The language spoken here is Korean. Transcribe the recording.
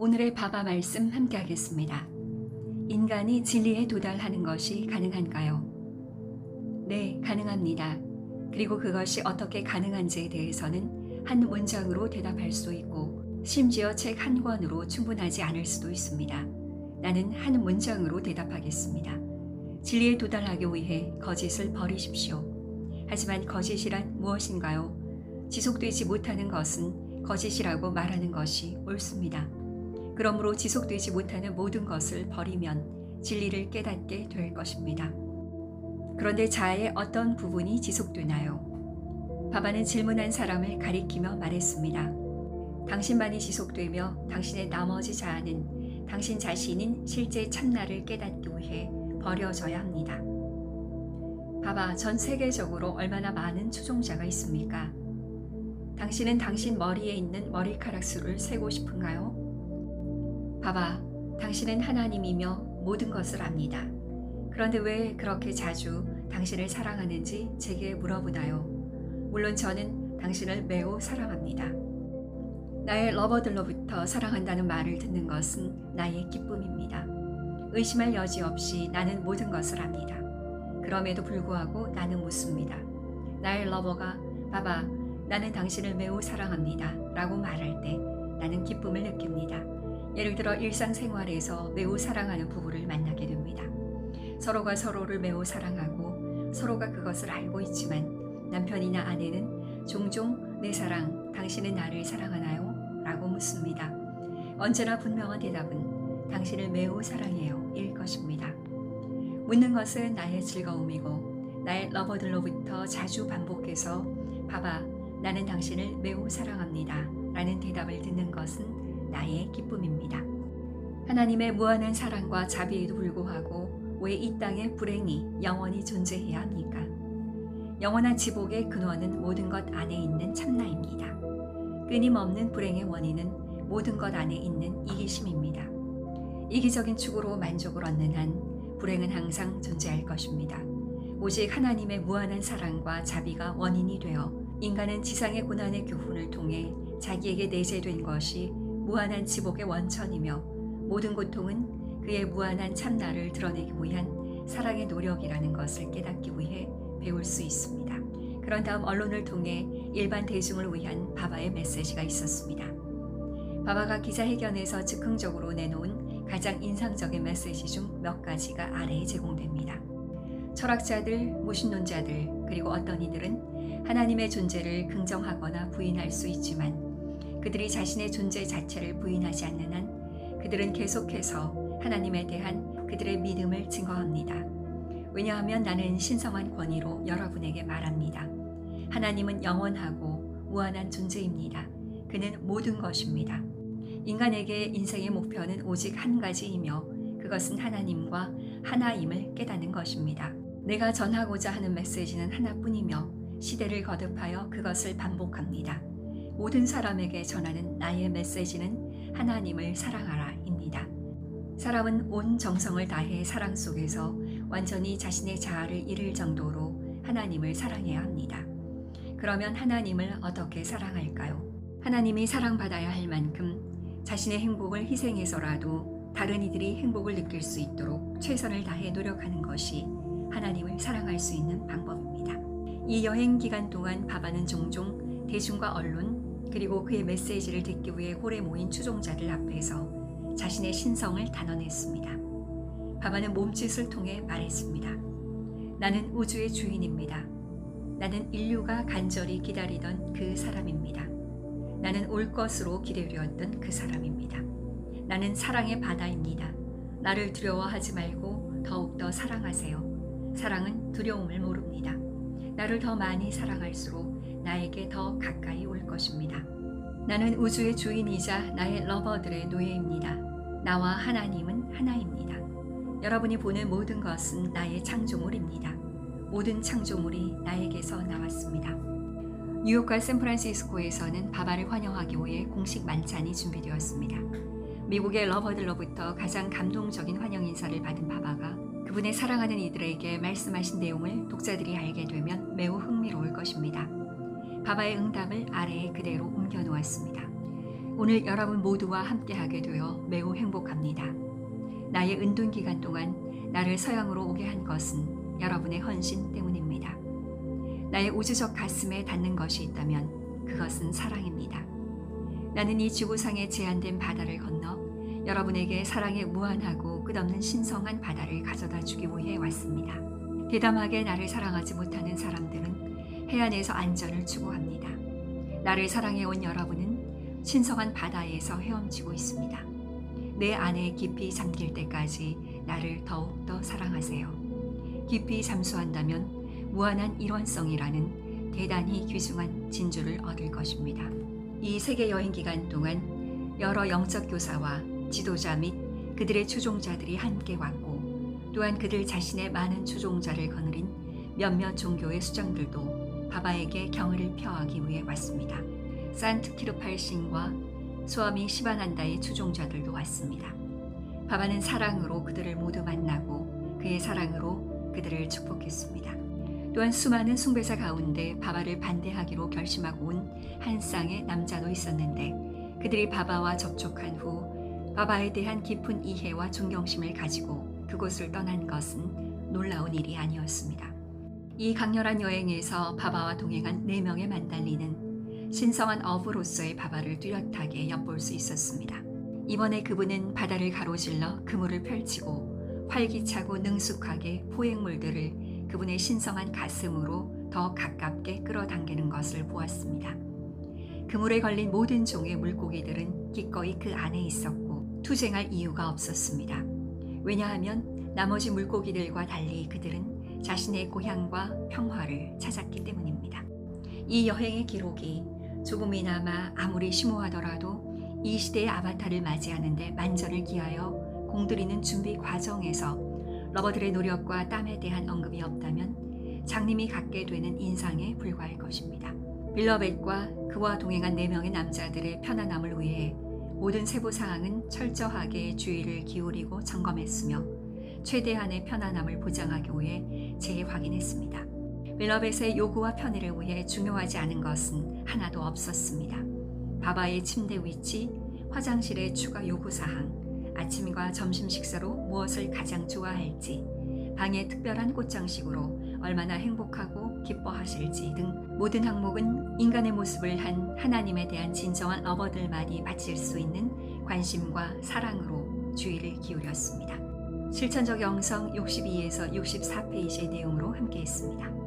오늘의 바바 말씀 함께 하겠습니다. 인간이 진리에 도달하는 것이 가능한가요? 네, 가능합니다. 그리고 그것이 어떻게 가능한지에 대해서는 한 문장으로 대답할 수 있고 심지어 책 한 권으로 충분하지 않을 수도 있습니다. 나는 한 문장으로 대답하겠습니다. 진리에 도달하기 위해 거짓을 버리십시오. 하지만 거짓이란 무엇인가요? 지속되지 못하는 것은 거짓이라고 말하는 것이 옳습니다. 그러므로 지속되지 못하는 모든 것을 버리면 진리를 깨닫게 될 것입니다. 그런데 자아의 어떤 부분이 지속되나요? 바바는 질문한 사람을 가리키며 말했습니다. 당신만이 지속되며 당신의 나머지 자아는 당신 자신인 실제 참나를 깨닫기 위해 버려져야 합니다. 바바, 전 세계적으로 얼마나 많은 추종자가 있습니까? 당신은 당신 머리에 있는 머리카락 수를 세고 싶은가요? 바바, 당신은 하나님이며 모든 것을 압니다. 그런데 왜 그렇게 자주 당신을 사랑하는지 제게 물어보나요? 물론 저는 당신을 매우 사랑합니다. 나의 러버들로부터 사랑한다는 말을 듣는 것은 나의 기쁨입니다. 의심할 여지 없이 나는 모든 것을 압니다. 그럼에도 불구하고 나는 묻습니다. 나의 러버가 바바, 나는 당신을 매우 사랑합니다 라고 말할 때 나는 기쁨을 느낍니다. 예를 들어 일상생활에서 매우 사랑하는 부부를 만나게 됩니다. 서로가 서로를 매우 사랑하고 서로가 그것을 알고 있지만 남편이나 아내는 종종 내 사랑, 당신은 나를 사랑하나요? 라고 묻습니다. 언제나 분명한 대답은 당신을 매우 사랑해요 일 것입니다. 묻는 것은 나의 즐거움이고 나의 러버들로부터 자주 반복해서 바바, 나는 당신을 매우 사랑합니다 라는 대답을 듣는 것은 나의 기쁨입니다. 하나님의 무한한 사랑과 자비에도 불구하고 왜 이 땅에 불행이 영원히 존재해야 합니까? 영원한 지복의 근원은 모든 것 안에 있는 참나입니다. 끊임없는 불행의 원인은 모든 것 안에 있는 이기심입니다. 이기적인 축으로 만족을 얻는 한 불행은 항상 존재할 것입니다. 오직 하나님의 무한한 사랑과 자비가 원인이 되어 인간은 지상의 고난의 교훈을 통해 자기에게 내재된 것이 무한한 지복의 원천이며 모든 고통은 그의 무한한 참나를 드러내기 위한 사랑의 노력이라는 것을 깨닫기 위해 배울 수 있습니다. 그런 다음 언론을 통해 일반 대중을 위한 바바의 메시지가 있었습니다. 바바가 기자회견에서 즉흥적으로 내놓은 가장 인상적인 메시지 중 몇 가지가 아래에 제공됩니다. 철학자들, 무신론자들, 그리고 어떤 이들은 하나님의 존재를 긍정하거나 부인할 수 있지만 그들이 자신의 존재 자체를 부인하지 않는 한 그들은 계속해서 하나님에 대한 그들의 믿음을 증거합니다. 왜냐하면 나는 신성한 권위로 여러분에게 말합니다. 하나님은 영원하고 무한한 존재입니다. 그는 모든 것입니다. 인간에게 인생의 목표는 오직 한 가지이며 그것은 하나님과 하나임을 깨닫는 것입니다. 내가 전하고자 하는 메시지는 하나뿐이며 시대를 거듭하여 그것을 반복합니다. 모든 사람에게 전하는 나의 메시지는 하나님을 사랑하라입니다. 사람은 온 정성을 다해 사랑 속에서 완전히 자신의 자아를 잃을 정도로 하나님을 사랑해야 합니다. 그러면 하나님을 어떻게 사랑할까요? 하나님이 사랑받아야 할 만큼 자신의 행복을 희생해서라도 다른 이들이 행복을 느낄 수 있도록 최선을 다해 노력하는 것이 하나님을 사랑할 수 있는 방법입니다. 이 여행 기간 동안 바바는 종종 대중과 언론 그리고 그의 메시지를 듣기 위해 홀에 모인 추종자들 앞에서 자신의 신성을 단언했습니다. 바바는 몸짓을 통해 말했습니다. 나는 우주의 주인입니다. 나는 인류가 간절히 기다리던 그 사람입니다. 나는 올 것으로 기대되었던 그 사람입니다. 나는 사랑의 바다입니다. 나를 두려워하지 말고 더욱더 사랑하세요. 사랑은 두려움을 모릅니다. 나를 더 많이 사랑할수록 나에게 더 가까이 올 것입니다. 나는 우주의 주인이자 나의 러버들의 노예입니다. 나와 하나님은 하나입니다. 여러분이 보는 모든 것은 나의 창조물입니다. 모든 창조물이 나에게서 나왔습니다. 뉴욕과 샌프란시스코에서는 바바를 환영하기 위해 공식 만찬이 준비되었습니다. 미국의 러버들로부터 가장 감동적인 환영 인사를 받은 바바가 그분의 사랑하는 이들에게 말씀하신 내용을 독자들이 알게 되면 매우 흥미로울 것입니다. 바바의 응답을 아래에 그대로 옮겨놓았습니다. 오늘 여러분 모두와 함께하게 되어 매우 행복합니다. 나의 은둔 기간 동안 나를 서양으로 오게 한 것은 여러분의 헌신 때문입니다. 나의 우주적 가슴에 닿는 것이 있다면 그것은 사랑입니다. 나는 이 지구상의 제한된 바다를 건너 여러분에게 사랑의 무한하고 끝없는 신성한 바다를 가져다 주기 위해 왔습니다. 대담하게 나를 사랑하지 못하는 사람들은 해안에서 안전을 추구합니다. 나를 사랑해온 여러분은 신성한 바다에서 헤엄치고 있습니다. 내 안에 깊이 잠길 때까지 나를 더욱더 사랑하세요. 깊이 잠수한다면 무한한 일원성이라는 대단히 귀중한 진주를 얻을 것입니다. 이 세계 여행 기간 동안 여러 영적 교사와 지도자 및 그들의 추종자들이 함께 왔고 또한 그들 자신의 많은 추종자를 거느린 몇몇 종교의 수장들도 바바에게 경의를 표하기 위해 왔습니다. 산트 키르팔신과 수아미 시바난다의 추종자들도 왔습니다. 바바는 사랑으로 그들을 모두 만나고 그의 사랑으로 그들을 축복했습니다. 또한 수많은 숭배자 가운데 바바를 반대하기로 결심하고 온 한 쌍의 남자도 있었는데 그들이 바바와 접촉한 후 바바에 대한 깊은 이해와 존경심을 가지고 그곳을 떠난 것은 놀라운 일이 아니었습니다. 이 강렬한 여행에서 바바와 동행한 4명의 만달리는 신성한 어부로서의 바바를 뚜렷하게 엿볼 수 있었습니다. 이번에 그분은 바다를 가로질러 그물을 펼치고 활기차고 능숙하게 포획물들을 그분의 신성한 가슴으로 더 가깝게 끌어당기는 것을 보았습니다. 그물에 걸린 모든 종의 물고기들은 기꺼이 그 안에 있었고 투쟁할 이유가 없었습니다. 왜냐하면 나머지 물고기들과 달리 그들은 자신의 고향과 평화를 찾았기 때문입니다. 이 여행의 기록이 조금이나마 아무리 심오하더라도 이 시대의 아바타를 맞이하는데 만전을 기하여 공들이는 준비 과정에서 러버들의 노력과 땀에 대한 언급이 없다면 장님이 갖게 되는 인상에 불과할 것입니다. 빌러벳과 그와 동행한 4명의 남자들의 편안함을 위해 모든 세부사항은 철저하게 주의를 기울이고 점검했으며 최대한의 편안함을 보장하기 위해 재확인했습니다. 빌러벳의 요구와 편의를 위해 중요하지 않은 것은 하나도 없었습니다. 바바의 침대 위치, 화장실의 추가 요구사항, 아침과 점심 식사로 무엇을 가장 좋아할지, 방의 특별한 꽃장식으로 얼마나 행복하고 기뻐하실지 등 모든 항목은 인간의 모습을 한 하나님에 대한 진정한 러버들만이 바칠 수 있는 관심과 사랑으로 주의를 기울였습니다. 실천적 영성 62에서 64페이지의 내용으로 함께했습니다.